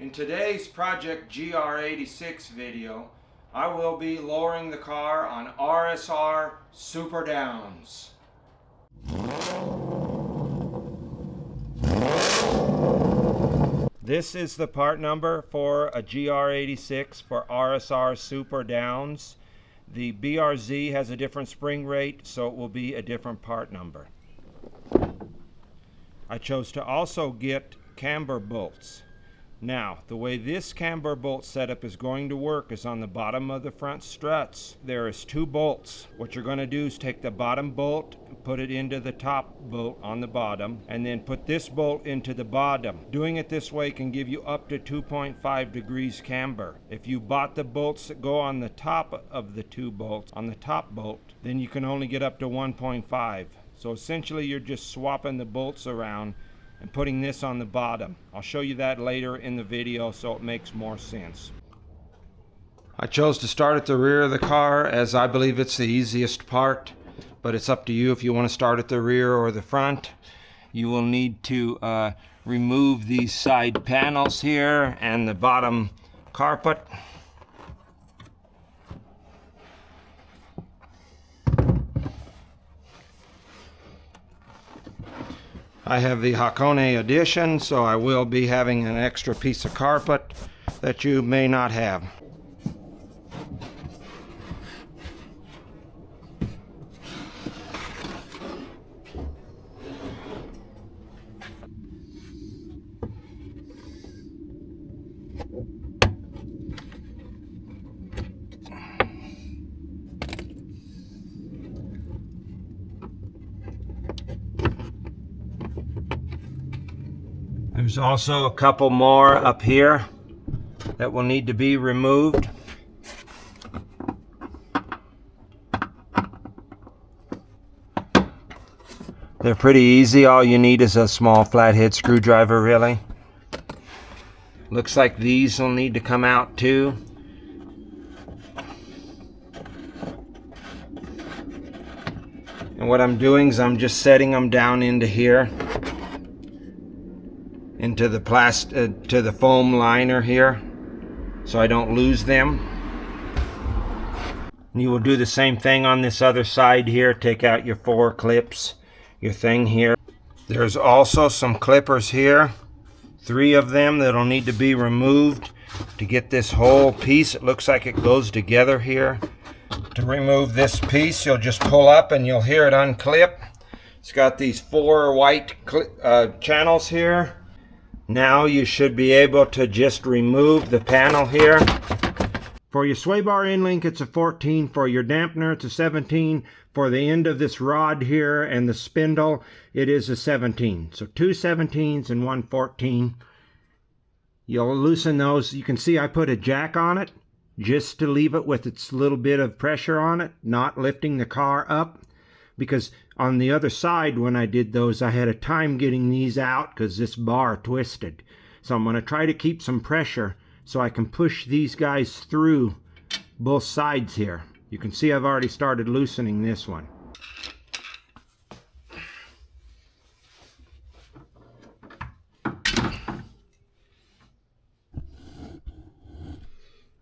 In today's Project GR86 video, I will be lowering the car on RSR Super Downs. This is the part number for a GR86 for RSR Super Downs. The BRZ has a different spring rate, so it will be a different part number. I chose to also get camber bolts. Now, the way this camber bolt setup is going to work is on the bottom of the front struts. There is two bolts. What you're going to do is take the bottom bolt, put it into the top bolt on the bottom, and then put this bolt into the bottom. Doing it this way can give you up to 2.5 degrees camber. If you bought the bolts that go on the top of the two bolts, on the top bolt, then you can only get up to 1.5. So essentially you're just swapping the bolts around and putting this on the bottom. I'll show you that later in the video so it makes more sense. I chose to start at the rear of the car as I believe it's the easiest part, but it's up to you if you want to start at the rear or the front. You will need to remove these side panels here and the bottom carpet. I have the Hakone edition, so I will be having an extra piece of carpet that you may not have. There's also a couple more up here that will need to be removed. They're pretty easy. All you need is a small flathead screwdriver, really. Looks like these will need to come out too. And what I'm doing is I'm just setting them down into here, into the to the foam liner here, so I don't lose them. And you will do the same thing on this other side here. Take out your 4 clips, your thing here. There's also some clippers here, 3 of them that'll need to be removed to get this whole piece. It looks like it goes together here. To remove this piece, you'll just pull up and you'll hear it unclip. It's got these 4 white channels here. Now you should be able to just remove the panel here. For your sway bar end link, it's a 14. For your dampener, it's a 17. For the end of this rod here and the spindle, it is a 17. So 2 17s and 1 14. You'll loosen those. You can see I put a jack on it just to leave it with its little bit of pressure on it, not lifting the car up. Because on the other side, when I did those, I had a time getting these out because this bar twisted. So I'm going to try to keep some pressure so I can push these guys through both sides here. You can see I've already started loosening this one.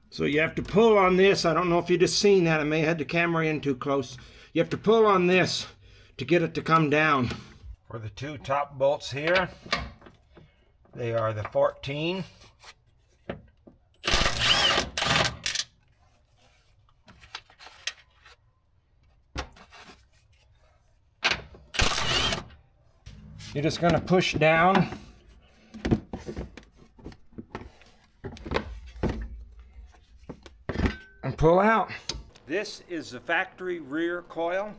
So you have to pull on this. I don't know if you just seen that. I may have had the camera in too close. You have to pull on this to get it to come down. For the 2 top bolts here, they are the 14. You're just going to push down and pull out. This is the factory rear coil.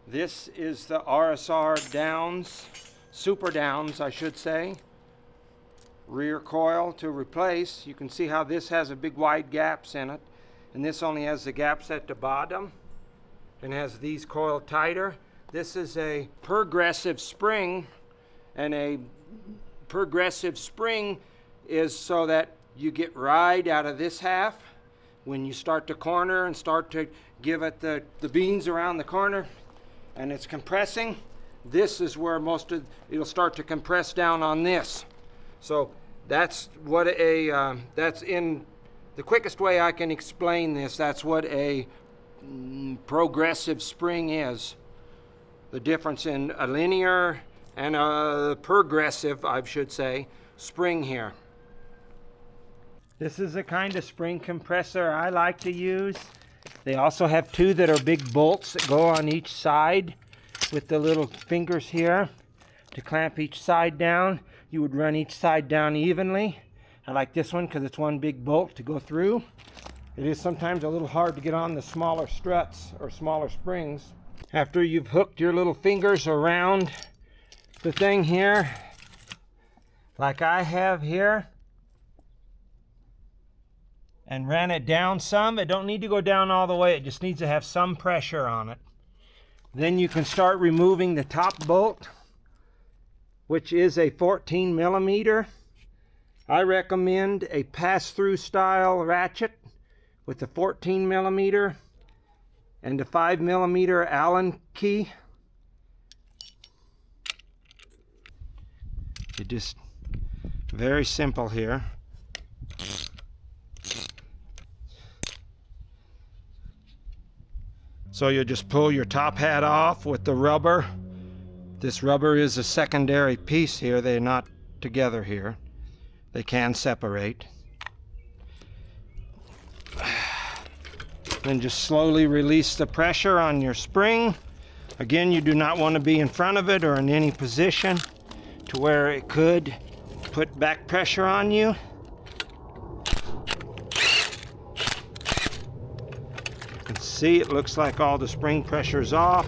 This is the RSR Downs, Super Downs I should say, rear coil to replace. You can see how this has a big wide gaps in it, and this only has the gaps at the bottom and has these coiled tighter. This is a progressive spring, and a progressive spring is so that you get ride out of this half when you start to corner and start to give it the beans around the corner, and it's compressing. this is where it'll start to compress down on this. So that's what that's in the quickest way I can explain this. That's what a progressive spring is. The difference in a linear and a progressive, I should say, spring here. This is the kind of spring compressor I like to use. They also have two that are big bolts that go on each side with the little fingers here to clamp each side down. You would run each side down evenly. I like this one because it's one big bolt to go through. It is sometimes a little hard to get on the smaller struts or smaller springs. After you've hooked your little fingers around the thing here, like I have here, and ran it down some, it don't need to go down all the way, it just needs to have some pressure on it. Then you can start removing the top bolt, which is a 14 millimeter. I recommend a pass-through style ratchet with a 14 millimeter and a 5 millimeter Allen key. It just very simple here. So you just pull your top hat off with the rubber. This rubber is a secondary piece here. They're not together here. They can separate. Then just slowly release the pressure on your spring. Again, you do not want to be in front of it or in any position to where it could put back pressure on you. You can see it looks like all the spring pressure is off.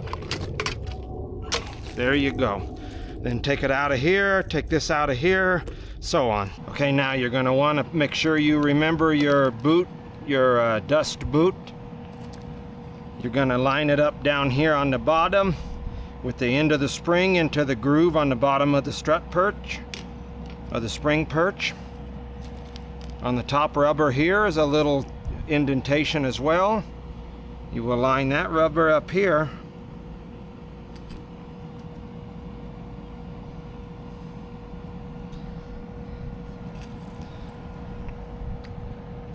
There you go. Then take it out of here, take this out of here, so on. Okay, now you're going to want to make sure you remember your boot, your dust boot. You're going to line it up down here on the bottom with the end of the spring into the groove on the bottom of the strut perch, or the spring perch. On the top rubber here is a little indentation as well. You will line that rubber up here.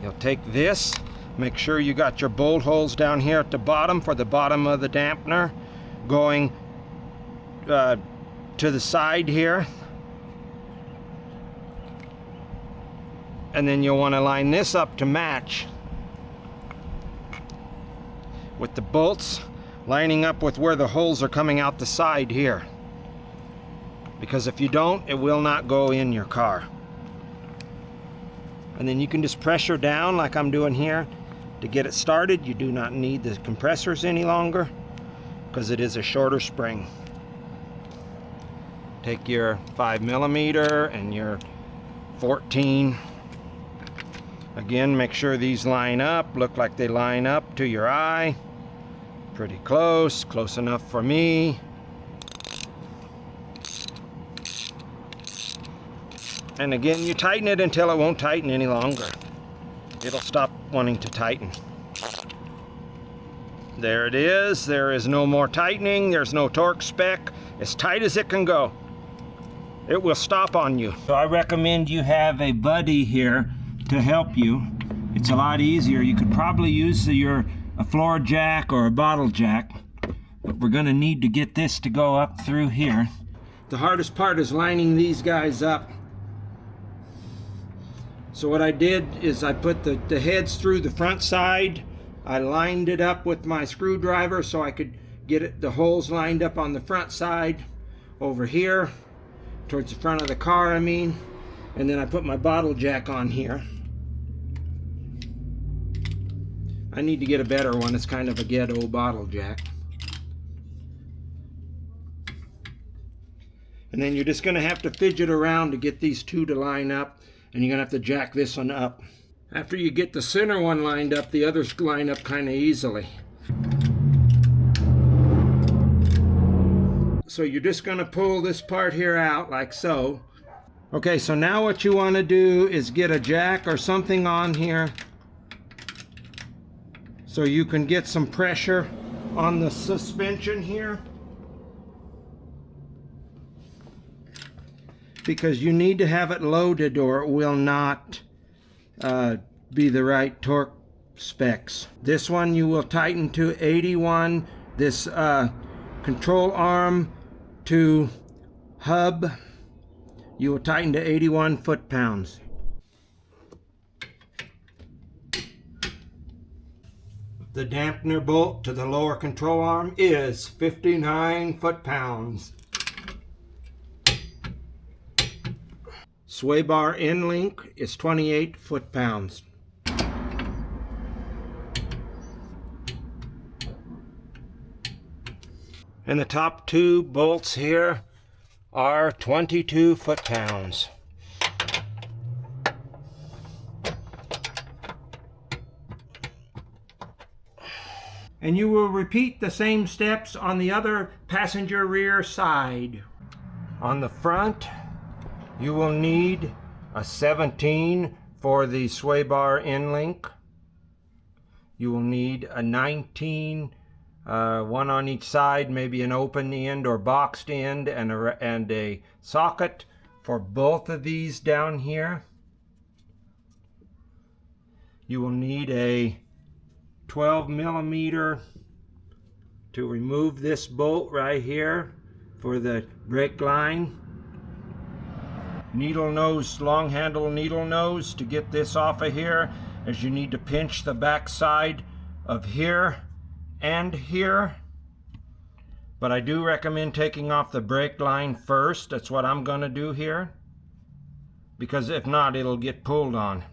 You'll take this, make sure you got your bolt holes down here at the bottom for the bottom of the dampener going to the side here. And then you'll want to line this up to match with the bolts lining up with where the holes are coming out the side here. Because if you don't, it will not go in your car. And then you can just pressure down like I'm doing here to get it started. You do not need the compressors any longer because it is a shorter spring. Take your 5 millimeter and your 14. Again, make sure these line up, look like they line up to your eye. Pretty close, close enough for me. And again, you tighten it until it won't tighten any longer. It'll stop wanting to tighten. There it is. There is no more tightening. There's no torque spec. As tight as it can go. It will stop on you. So I recommend you have a buddy here to help you. It's a lot easier. You could probably use a floor jack or a bottle jack, but we're going to need to get this to go up through here. The hardest part is lining these guys up. So what I did is I put the heads through the front side. I lined it up with my screwdriver so I could get the holes lined up on the front side over here towards the front of the car, I mean. And then I put my bottle jack on here. I need to get a better one. It's kind of a ghetto bottle jack. And then you're just going to have to fidget around to get these two to line up. And you're going to have to jack this one up. After you get the center one lined up, the others line up kind of easily. So you're just going to pull this part here out like so. Okay, so now what you want to do is get a jack or something on here so you can get some pressure on the suspension here. because you need to have it loaded or it will not be the right torque specs. This one you will tighten to 81. This control arm to hub, you will tighten to 81 foot-pounds. The dampener bolt to the lower control arm is 59 foot-pounds. Sway bar end link is 28 foot-pounds. And the top two bolts here are 22 foot-pounds. And you will repeat the same steps on the other passenger rear side. On the front, you will need a 17 for the sway bar end link. You will need a 19, one on each side, maybe an open end or boxed end, and a socket for both of these down here. You will need a 12 millimeter to remove this bolt right here for the brake line. Needle nose, long handle needle nose to get this off of here, as you need to pinch the back side of here and here. But I do recommend taking off the brake line first. That's what I'm going to do here, because if not, it'll get pulled on.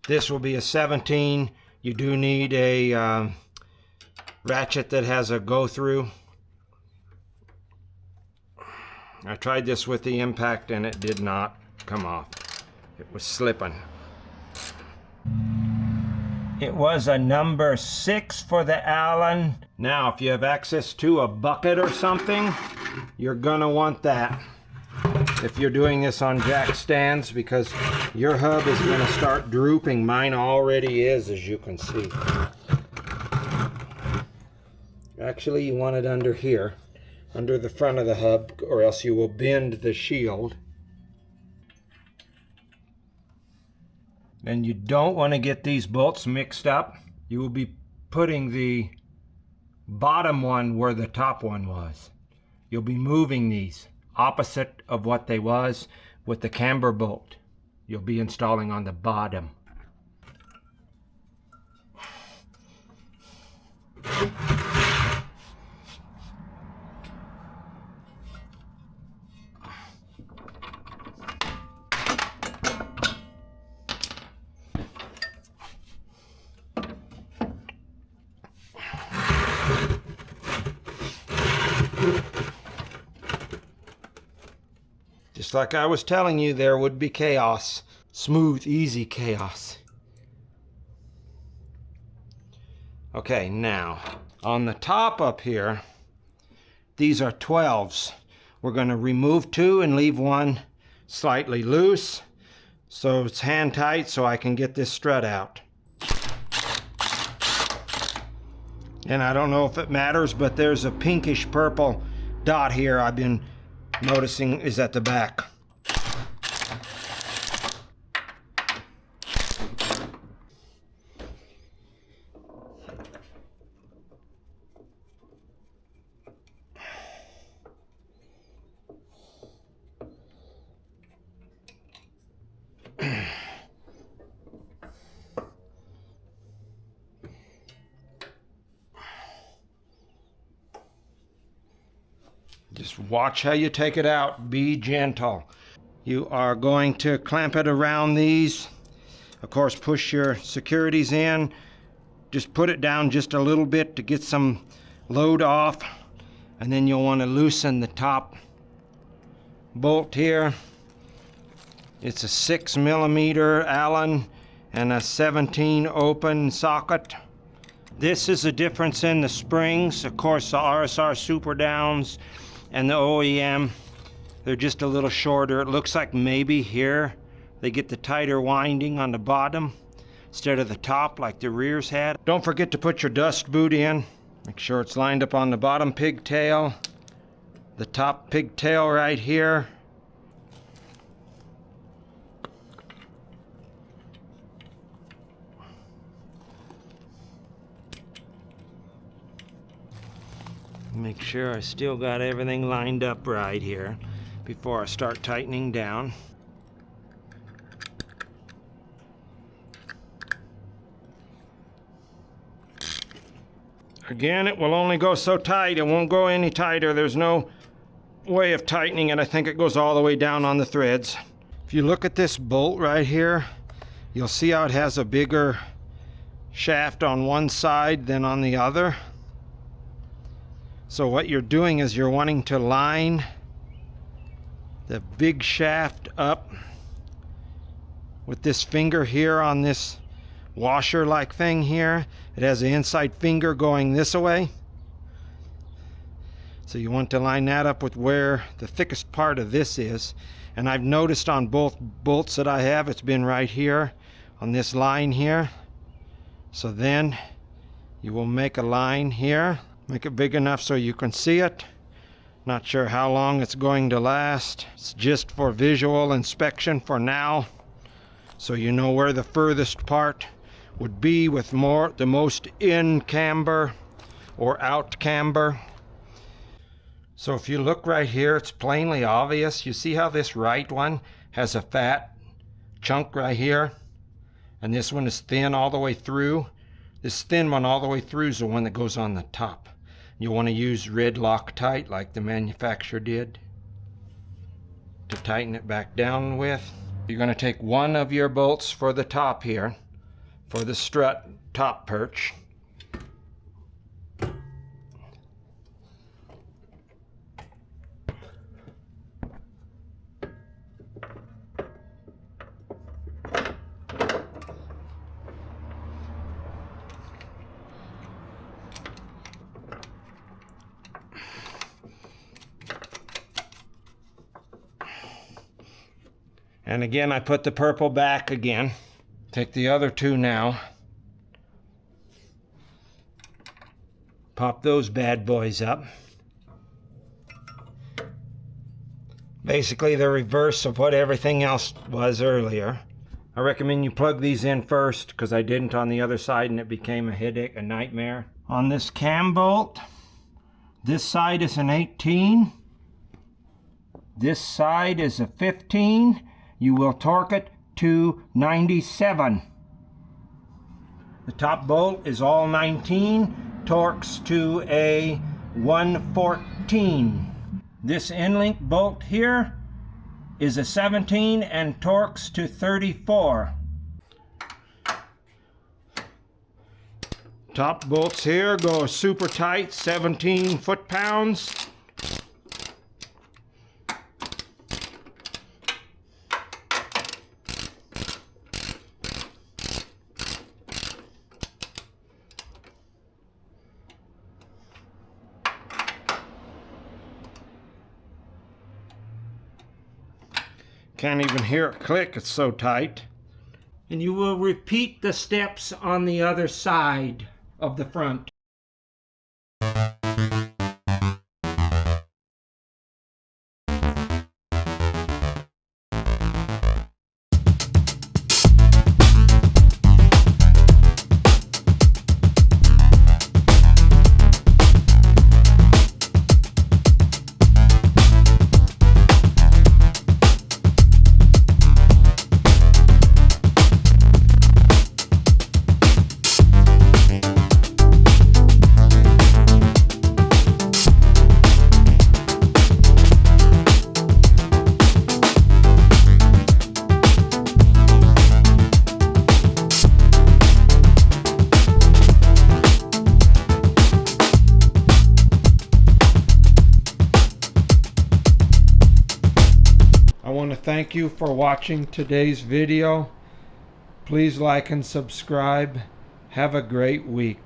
This will be a 17. You do need a ratchet that has a go-through. I tried this with the impact and it did not come off. It was slipping. It was a number 6 for the Allen. Now, if you have access to a bucket or something, you're gonna want that if you're doing this on jack stands, because your hub is going to start drooping. Mine already is, as you can see. Actually, you want it under here, under the front of the hub, or else you will bend the shield. And you don't want to get these bolts mixed up. You will be putting the bottom one where the top one was. You'll be moving these opposite of what they was with the camber bolt. You'll be installing on the bottom. Just like I was telling you, there would be chaos. Smooth, easy chaos. Okay, now, on the top up here, these are 12s. We're going to remove 2 and leave 1 slightly loose, so it's hand tight so I can get this strut out. And I don't know if it matters, but there's a pinkish purple dot here I've been noticing is at the back. Just watch how you take it out. Be gentle. You are going to clamp it around these. Of course, push your securities in. Just put it down just a little bit to get some load off. And then you'll want to loosen the top bolt here. It's a 6 millimeter Allen, and a 17 open socket. This is a difference in the springs. Of course, the RSR Super Downs and the OEM, they're just a little shorter. It looks like maybe here they get the tighter winding on the bottom instead of the top like the rears had. Don't forget to put your dust boot in. Make sure it's lined up on the bottom pigtail, the top pigtail right here. Make sure I still got everything lined up right here before I start tightening down. Again, it will only go so tight. It won't go any tighter. There's no way of tightening it. I think it goes all the way down on the threads. If you look at this bolt right here, you'll see how it has a bigger shaft on one side than on the other. So what you're doing is you're wanting to line the big shaft up with this finger here on this washer like thing here. It has an inside finger going this way. So you want to line that up with where the thickest part of this is. And I've noticed on both bolts that I have, it's been right here on this line here. So then you will make a line here. Make it big enough so you can see it. Not sure how long it's going to last. It's just for visual inspection for now, so you know where the furthest part would be with the most in camber or out camber. So if you look right here, it's plainly obvious. You see how this right one has a fat chunk right here, and this one is thin all the way through. This thin one all the way through is the one that goes on the top. You want to use red Loctite like the manufacturer did to tighten it back down with. You're going to take one of your bolts for the top here, for the strut top perch. And again, I put the purple back again. Take the other two now. Pop those bad boys up. Basically the reverse of what everything else was earlier. I recommend you plug these in first, because I didn't on the other side and it became a headache, a nightmare. On this cam bolt, this side is an 18. This side is a 15. You will torque it to 97. The top bolt is all 19, torques to a 114. This end-link bolt here is a 17 and torques to 34. Top bolts here go super tight, 17 foot-pounds. Can't even hear it click, it's so tight. And you will repeat the steps on the other side of the front. I want to thank you for watching today's video. Please like and subscribe. Have a great week.